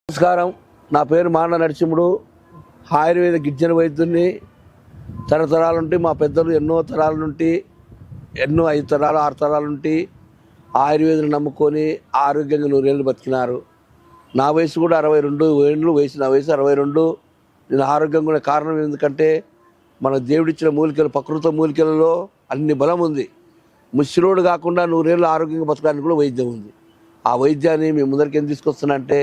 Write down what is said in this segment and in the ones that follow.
నమస్కారం. నా పేరు మాన నరసింహుడు. ఆయుర్వేద గిరిజన వైద్యుని. తరతరాల నుండి మా పెద్దలు ఎన్నో తరాల నుండి 5 తరాలు 6 తరాల నుండి ఆయుర్వేదం నమ్ముకొని ఆరోగ్యంగా 100 ఏళ్ళు బతికినారు. నా వయసు కూడా 62 ఏళ్ళు వయసు. నా వయసు 62. నేను ఆరోగ్యంగా ఉన్న కారణం ఎందుకంటే మన దేవుడిచ్చిన మూలికలు, ప్రకృత మూలికలలో అన్ని బలం ఉంది. ముసిరోడు కాకుండా 100 ఏళ్ళు ఆరోగ్యంగా బతకడానికి కూడా వైద్యం ఉంది. ఆ వైద్యాన్ని మీ ముందరికి ఎందుకు తీసుకొస్తున్నా అంటే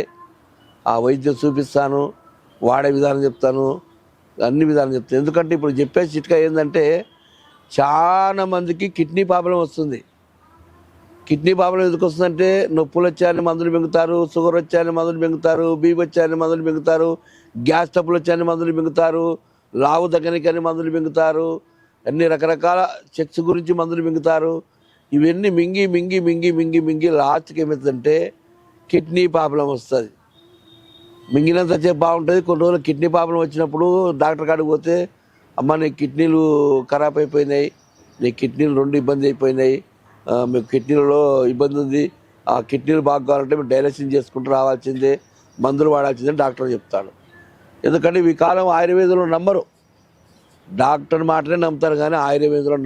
ఆ వైద్యం చూపిస్తాను, వాడే విధానం చెప్తాను, అన్ని విధానం చెప్తాను. ఎందుకంటే ఇప్పుడు చెప్పే చిట్కా ఏంటంటే చాలా మందికి కిడ్నీ ప్రాబ్లం వస్తుంది. కిడ్నీ ప్రాబ్లం ఎందుకు వస్తుందంటే నొప్పులు వచ్చాయని మందులు మింగుతారు, షుగర్ వచ్చాయని మందులు మింగుతారు, బీపీ వచ్చాయని మందులు మింగుతారు, గ్యాస్ ట్రబుల్ వచ్చాయని మందులు మింగుతారు, లావు తగ్గనికని మందులు మింగుతారు, అన్ని రకరకాల సెక్స్ గురించి మందులు మింగుతారు. ఇవన్నీ మింగి మింగి మింగి మింగి మింగి లాస్ట్కి ఏమవుతుందంటే కిడ్నీ ప్రాబ్లం వస్తుంది. మింగినంత సేపు బాగుంటుంది. కొన్ని రోజులు కిడ్నీ ప్రాబ్లం వచ్చినప్పుడు డాక్టర్ కాడికి పోతే అమ్మ నీ కిడ్నీలు ఖరాబ్ అయిపోయినాయి, నీ కిడ్నీలు 2 ఇబ్బంది అయిపోయినాయి, మీకు కిడ్నీలలో ఇబ్బంది ఉంది, ఆ కిడ్నీలు బాగా కావాలంటే మీరు డయాలసిస్ చేసుకుంటూ రావాల్సిందే, మందులు వాడాల్సిందే డాక్టర్ చెప్తాడు. ఎందుకంటే ఈ కాలం ఆయుర్వేదంలో నమ్మరు. డాక్టర్ మాటనే నమ్ముతారు కానీ ఆయుర్వేదంలో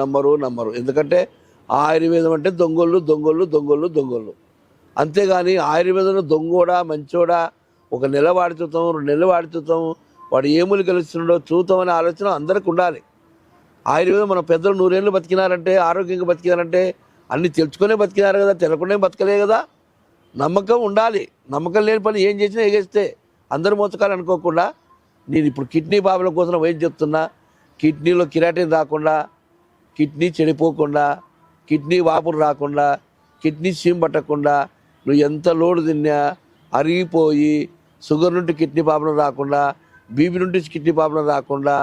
నమ్మరు. ఎందుకంటే ఆయుర్వేదం అంటే దొంగోళ్ళు దొంగోళ్ళు దొంగోళ్ళు దొంగోళ్ళు. అంతేగాని ఆయుర్వేదంలో దొంగోడా మంచోడా, 1 నెల వాడి చూద్దాం, 2 నెలలు వాడి చూద్దాం, వాడు ఏ మూలికలు ఇస్తున్నాడో చూద్దాం అనే ఆలోచన అందరికి ఉండాలి. ఆయుర్వేదం మన పెద్దలు 100 ఏళ్ళు బతికినారంటే, ఆరోగ్యంగా బతికినారంటే అన్ని తెలుసుకునే బతికినారు కదా, తెలకుండా బతకలే కదా. నమ్మకం ఉండాలి. నమ్మకం లేని పని ఏం చేసినా ఎగేస్తే అందరూ మోసకాలు అనుకోకుండా నేను ఇప్పుడు కిడ్నీ ప్రాబ్లం కోసం వైద్యం చెప్తున్నా. కిడ్నీలో కిరాటిన్ రాకుండా, కిడ్నీ చెడిపోకుండా, కిడ్నీ వాపులు రాకుండా, కిడ్నీ సీమ్ పట్టకుండా, నువ్వు ఎంత లోడు తిన్నా అరిగిపోయి షుగర్ నుండి కిడ్నీ ప్రాబ్లం రాకుండా, బీపీ నుండి కిడ్నీ ప్రాబ్లం రాకుండా,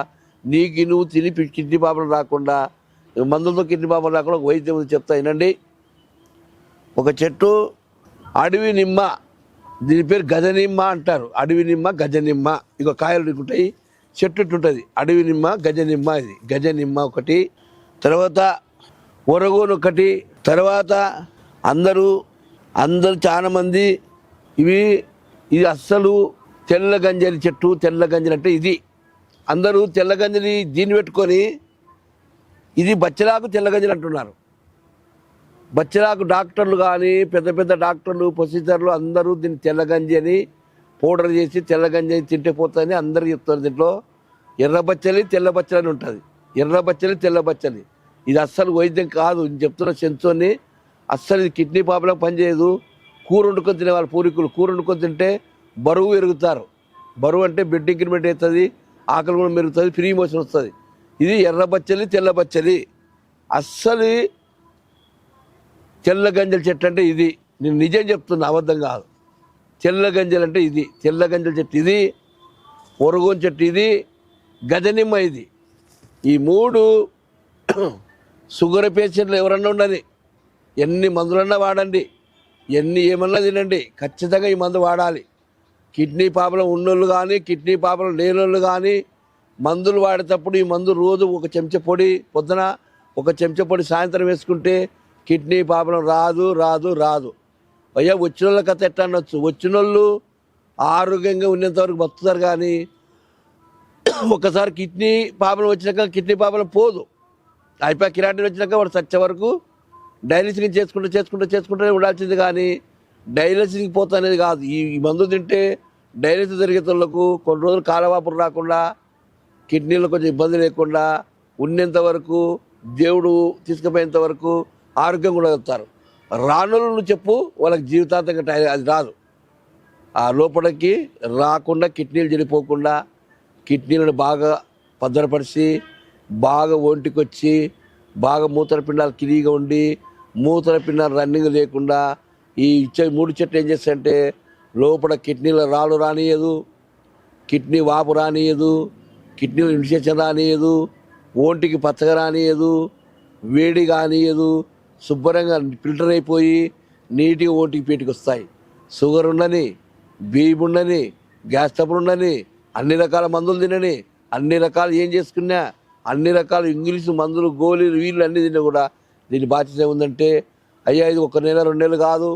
నీకు నువ్వు తిని కిడ్నీ ప్రాబ్లం రాకుండా, మందులతో కిడ్నీ ప్రాబ్లం రాకుండా ఒక వైద్యం చెప్తా వినండి. ఒక చెట్టు అడవి నిమ్మ, దీని పేరు గజనిమ్మ అంటారు. అడవి నిమ్మ, గజనిమ్మ. ఇక కాయలు ఉంటాయి, చెట్టు ఉంటుంది. అడవి నిమ్మ, గజనిమ్మ. ఇది గజనిమ్మ ఒకటి, తర్వాత ఒరగోను ఒకటి, తర్వాత అందరూ చాలా మంది ఇది అస్సలు తెల్ల గంజలి చెట్టు. తెల్ల గంజలి అంటే ఇది. అందరూ తెల్ల గంజలి దీన్ని పెట్టుకొని ఇది బచ్చలాకు తెల్ల గంజలి అంటున్నారు. బచ్చలాకు డాక్టర్లు కానీ పెద్ద పెద్ద డాక్టర్లు, ప్రొసీజర్లు అందరూ దీన్ని తెల్ల గంజి అని పౌడర్ చేసి తెల్ల గంజి తింటే పోతుందని అందరూ చెప్తారు. దీంట్లో ఎర్ర బచ్చలి తెల్ల బచ్చలి అని ఉంటుంది. ఎర్ర బచ్చలి తెల్ల బచ్చలి ఇది అస్సలు వైద్యం కాదు. నేను చెప్తున్న సెన్సోని అస్సలు ఇది కిడ్నీ ప్రాబ్లం పనిచేయదు. కూర వండుకొని తినే వాళ్ళ పూర్వీకులు కూర వండుకొని తింటే బరువు పెరుగుతారు. బరువు అంటే బ్లడ్ ఇంక్రిమెంట్ అవుతుంది, ఆకలి కూడా పెరుగుతుంది, ఫ్రీ మోషన్ వస్తుంది. ఇది ఎర్ర బచ్చలి తెల్ల బచ్చలి. అస్సలు తెల్ల గంజల చెట్టు అంటే ఇది. నేను నిజం చెప్తున్నా, అబద్ధం కాదు. తెల్ల గంజలు అంటే ఇది. తెల్ల గంజల చెట్టు ఇది, ఒరగోని చెట్టు ఇది, గజనిమ్మ ఇది. ఈ 3 షుగర్ పేషెంట్లు ఎవరన్నా ఉండని, ఎన్ని మందులన్నా వాడండి, ఏమన్నా తినండి, ఖచ్చితంగా ఈ మందు వాడాలి. కిడ్నీ ప్రాబ్లం ఉన్నోళ్ళు కానీ, కిడ్నీ ప్రాబ్లం లేనోళ్ళు కానీ మందులు వాడేటప్పుడు ఈ మందు రోజు 1 చెంచా పొడి పొద్దున, 1 చెంచా పొడి సాయంత్రం వేసుకుంటే కిడ్నీ ప్రాబ్లం రాదు. అయ్యా వచ్చిన వాళ్ళ కథ ఎట్లా అనొచ్చు. వచ్చిన వాళ్ళు ఆరోగ్యంగా ఉన్నంతవరకు బతుకుతారు కానీ ఒకసారి కిడ్నీ ప్రాబ్లం వచ్చినాక కిడ్నీ ప్రాబ్లం పోదు. అయిపోయి కిరాటిన్ వచ్చినాక వాడు చచ్చే వరకు డయాలసిస్ చేసుకుంటూనే ఉండాల్సింది కానీ డయాలసిస్కి పోతా అనేది కాదు. ఈ మందు తింటే డయాలసిస్ జరిగే వాళ్ళకు కొన్ని రోజులు కాలవాపులు రాకుండా, కిడ్నీలో కొంచెం ఇబ్బంది లేకుండా ఉన్నంత వరకు, దేవుడు తీసుకుపోయేంత వరకు ఆరోగ్యంగా ఉండగలుగుతారు. రానులను చెప్పు వాళ్ళకి జీవితాంతంగా అది రాదు. ఆ లోపలికి రాకుండా, కిడ్నీలు చెడిపోకుండా, కిడ్నీలను బాగా భద్రపరిచి, బాగా ఒంటికి వచ్చి, బాగా మూత్రపిండాలు క్లీన్గా ఉండి, మూత్రపిండాలు రన్నింగ్ లేకుండా ఈ 3 చెట్లు ఏం చేస్తాయంటే లోపల కిడ్నీలో రాళ్ళు రానియదు, కిడ్నీ వాపు రానియదు, కిడ్నీలో ఇన్ఫెక్షన్ రానియదు, ఒంటికి పచ్చగా రానియదు, వేడి కానియదు, శుభ్రంగా ఫిల్టర్ అయిపోయి నీట్గా ఒంటికి పీటికి వస్తాయి. షుగర్ ఉండని, బీపీ ఉండని, గ్యాస్ ట్రబుల్ ఉండని, అన్ని రకాల మందులు తినని, అన్ని రకాలు ఏం చేసుకున్నా, అన్ని రకాల ఇంగ్లీషు మందులు, గోళీలు, వీళ్ళు అన్నీ తిన్నా కూడా దీని బాధ్యత ఏముందంటే అయ్యా ఇది 1 నెల 2 నెలలు కాదు,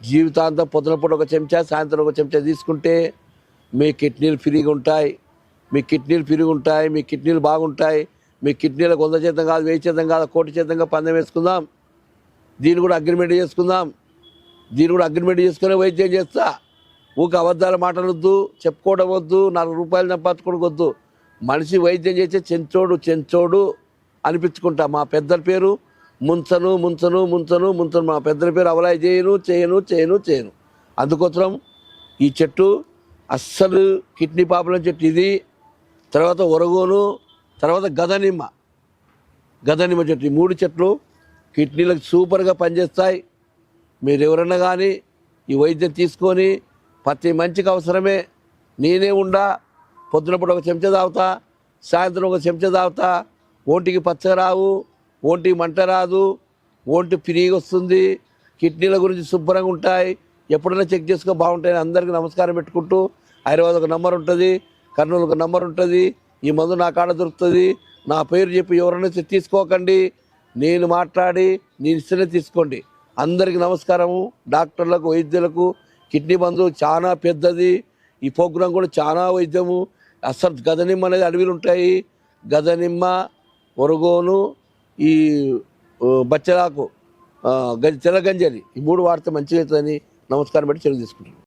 జీవితాంతం పొద్దున పూట ఒక చెంచా, సాయంత్రం ఒక చెంచా తీసుకుంటే మీ కిడ్నీలు ఫ్రీగా ఉంటాయి. మీ కిడ్నీలు బాగుంటాయి. మీ కిడ్నీలకు 100% కాదు, 1000 కాదు, 1,00,00,000 పందెం వేసుకుందాం. దీన్ని కూడా అగ్రిమెంట్ చేసుకుందాం. చేసుకునే వైద్యం చేస్తా. ఊక అబద్ధాల మాటలొద్దు, చెప్పుకోవడం వద్దు, 4 రూపాయలు సంపాదించుకోవడం వద్దు. మనిషి వైద్యం చేసే చెంచోడు అనిపించుకుంటా. మా పెద్దల పేరు ముంచను. మా పెద్దల పేరు అవలాయి చేయను. అందుకోసం ఈ చెట్టు అస్సలు కిడ్నీ ప్రాబ్లం చెట్టు ఇది. తర్వాత ఒరగోను, తర్వాత గదనిమ్మ చెట్టు. ఈ 3 చెట్లు కిడ్నీలకు సూపర్గా పనిచేస్తాయి. మీరు ఎవరన్నా కానీ ఈ వైద్యం తీసుకొని ప్రతి మంచికి అవసరమే. నేనే ఉండా పొద్దున పూట ఒక చెంచా తాగుతా, సాయంత్రం ఒక చెంచా తాగుతా. ఒంటికి పచ్చ రావు, ఒంటికి మంట రాదు, ఒంటి ఫ్రీగా వస్తుంది. కిడ్నీల గురించి శుభ్రంగా ఉంటాయి. ఎప్పుడైనా చెక్ చేసుకో బాగుంటాయని అందరికీ నమస్కారం పెట్టుకుంటూ, హైదరాబాద్ ఒక నంబర్ ఉంటుంది, కర్నూలు ఒక నంబర్ ఉంటుంది. ఈ మందు నా కాడ దొరుకుతుంది. నా పేరు చెప్పి ఎవరైనా తీసుకోకండి. నేను మాట్లాడి నేను ఇస్తేనే తీసుకోండి. అందరికీ నమస్కారము. డాక్టర్లకు, వైద్యులకు. కిడ్నీ మందు చాలా పెద్దది. ఈ ప్రోగ్రాం కూడా చాలా వైద్యము. అసలు గదనిమ్మ అనేది అడవిలు ఉంటాయి. గదనిమ్మ, ఒరగోను, ఈ బచ్చలాకు, తెల్ల గంజలి, ఈ 3 వాడితే మంచిగా అవుతుందని నమస్కారం పెట్టి చెరువు తీసుకుంటాను.